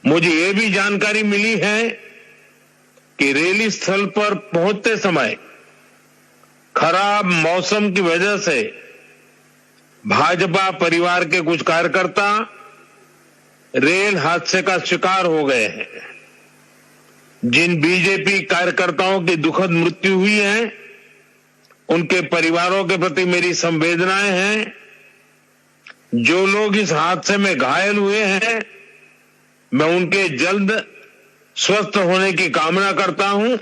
मुझे ये भी जानकारी मिली है कि रैली स्थल पर पहुंचते समय खराब मौसम की वजह से भाजपा परिवार के कुछ कार्यकर्ता रेल हादसे का शिकार हो गए हैं। जिन बीजेपी कार्यकर्ताओं की दुखद मृत्यु हुई है, उनके परिवारों के प्रति मेरी संवेदनाएं हैं। जो लोग इस हादसे में घायल हुए हैं, मैं उनके जल्द स्वस्थ होने की कामना करता हूं।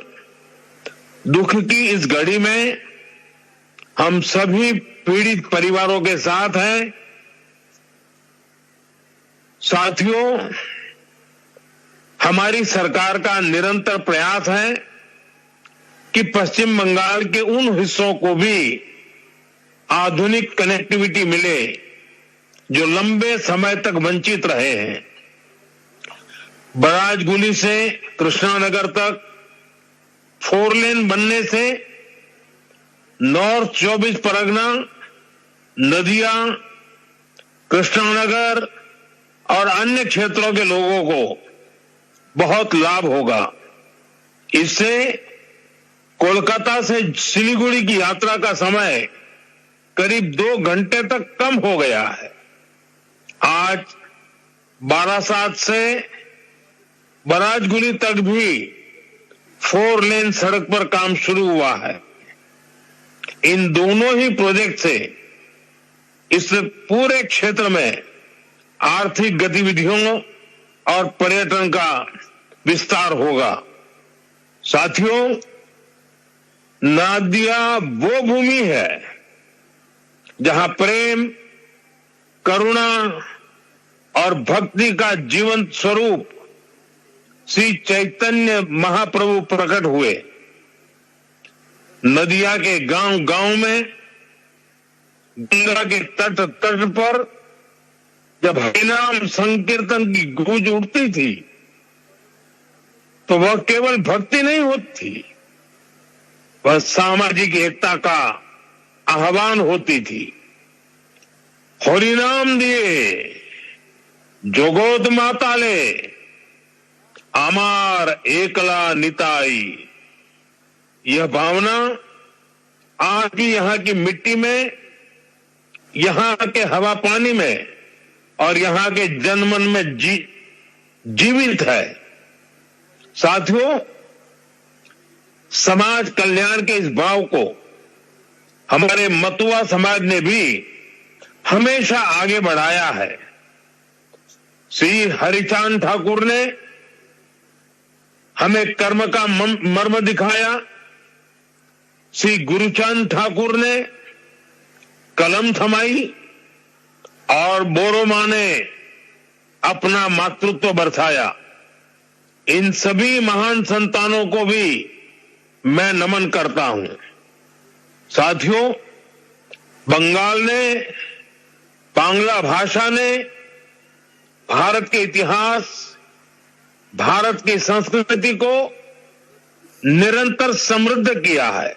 दुख की इस घड़ी में हम सभी पीड़ित परिवारों के साथ हैं। साथियों, हमारी सरकार का निरंतर प्रयास है कि पश्चिम बंगाल के उन हिस्सों को भी आधुनिक कनेक्टिविटी मिले जो लंबे समय तक वंचित रहे हैं। बराजगुली से कृष्णानगर तक 4 लेन बनने से नॉर्थ 24 परगना, नदिया, कृष्णानगर और अन्य क्षेत्रों के लोगों को बहुत लाभ होगा। इससे कोलकाता से सिलीगुड़ी की यात्रा का समय करीब 2 घंटे तक कम हो गया है। आज बारासात से बराजगुली तक भी 4 लेन सड़क पर काम शुरू हुआ है। इन दोनों ही प्रोजेक्ट से इस पूरे क्षेत्र में आर्थिक गतिविधियों और पर्यटन का विस्तार होगा। साथियों, नदिया वो भूमि है जहां प्रेम, करुणा और भक्ति का जीवंत स्वरूप श्री चैतन्य महाप्रभु प्रकट हुए। नदिया के गांव-गांव में, गंगा के तट पर जब हरिनाम संकीर्तन की गूंज उठती थी, तो वह केवल भक्ति नहीं होती थी, वह सामाजिक एकता का आह्वान होती थी। हरिनाम दिए जोगोत माताले, आमार एकला निताई। यह भावना आज भी यहां की मिट्टी में, यहां के हवा पानी में और यहां के जनमन में जीवित है। साथियों, समाज कल्याण के इस भाव को हमारे मतुआ समाज ने भी हमेशा आगे बढ़ाया है। श्री हरिचांद ठाकुर ने हमें कर्म का मर्म दिखाया। श्री गुरुचांद ठाकुर ने कलम थमाई और बोरोमा ने अपना मातृत्व बरसाया। इन सभी महान संतानों को भी मैं नमन करता हूं। साथियों, बंगाल ने, बांग्ला भाषा ने भारत के इतिहास, भारत की संस्कृति को निरंतर समृद्ध किया है।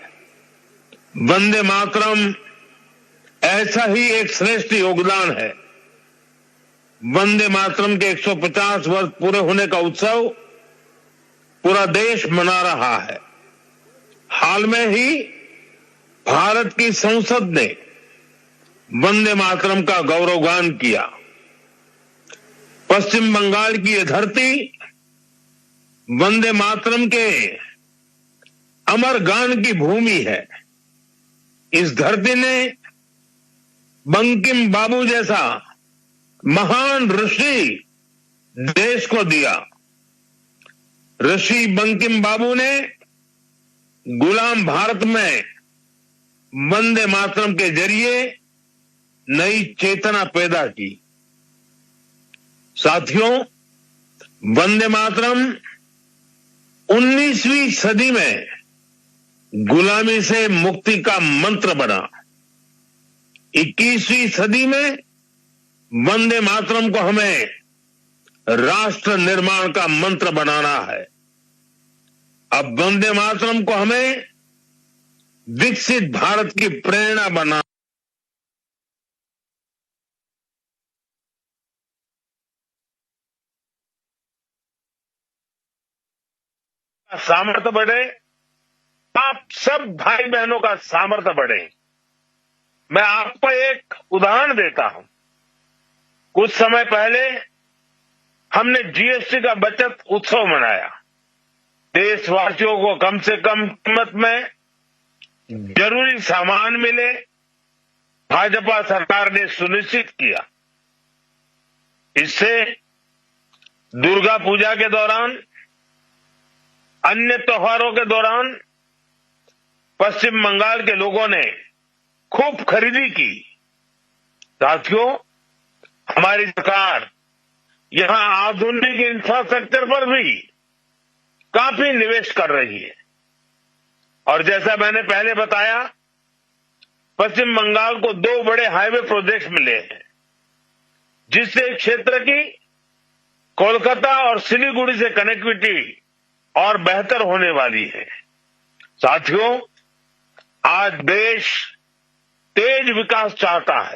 वंदे मातरम ऐसा ही एक श्रेष्ठ योगदान है। वंदे मातरम के 150 वर्ष पूरे होने का उत्सव पूरा देश मना रहा है। हाल में ही भारत की संसद ने वंदे मातरम का गौरवगान किया। पश्चिम बंगाल की यह धरती वंदे मातरम के अमर गान की भूमि है। इस धरती ने बंकिम बाबू जैसा महान ऋषि देश को दिया। ऋषि बंकिम बाबू ने गुलाम भारत में वंदे मातरम के जरिए नई चेतना पैदा की। साथियों, वंदे मातरम 19वीं सदी में गुलामी से मुक्ति का मंत्र बना। 21वीं सदी में वंदे मातरम को हमें राष्ट्र निर्माण का मंत्र बनाना है। अब वंदे मातरम को हमें विकसित भारत की प्रेरणा बनाना सामर्थ्य बढ़े, आप सब भाई बहनों का सामर्थ्य बढ़े। मैं आपको एक उदाहरण देता हूं। कुछ समय पहले हमने जीएसटी का बचत उत्सव मनाया। देशवासियों को कम से कम कीमत में जरूरी सामान मिले, भाजपा सरकार ने सुनिश्चित किया। इससे दुर्गा पूजा के दौरान, अन्य त्योहारों के दौरान पश्चिम बंगाल के लोगों ने खूब खरीदी की। साथियों, हमारी सरकार यहां आधुनिक इंफ्रास्ट्रक्चर पर भी काफी निवेश कर रही है। और जैसा मैंने पहले बताया, पश्चिम बंगाल को 2 बड़े हाईवे प्रोजेक्ट्स मिले हैं, जिससे क्षेत्र की कोलकाता और सिलीगुड़ी से कनेक्टिविटी और बेहतर होने वाली है। साथियों, आज देश तेज विकास चाहता है।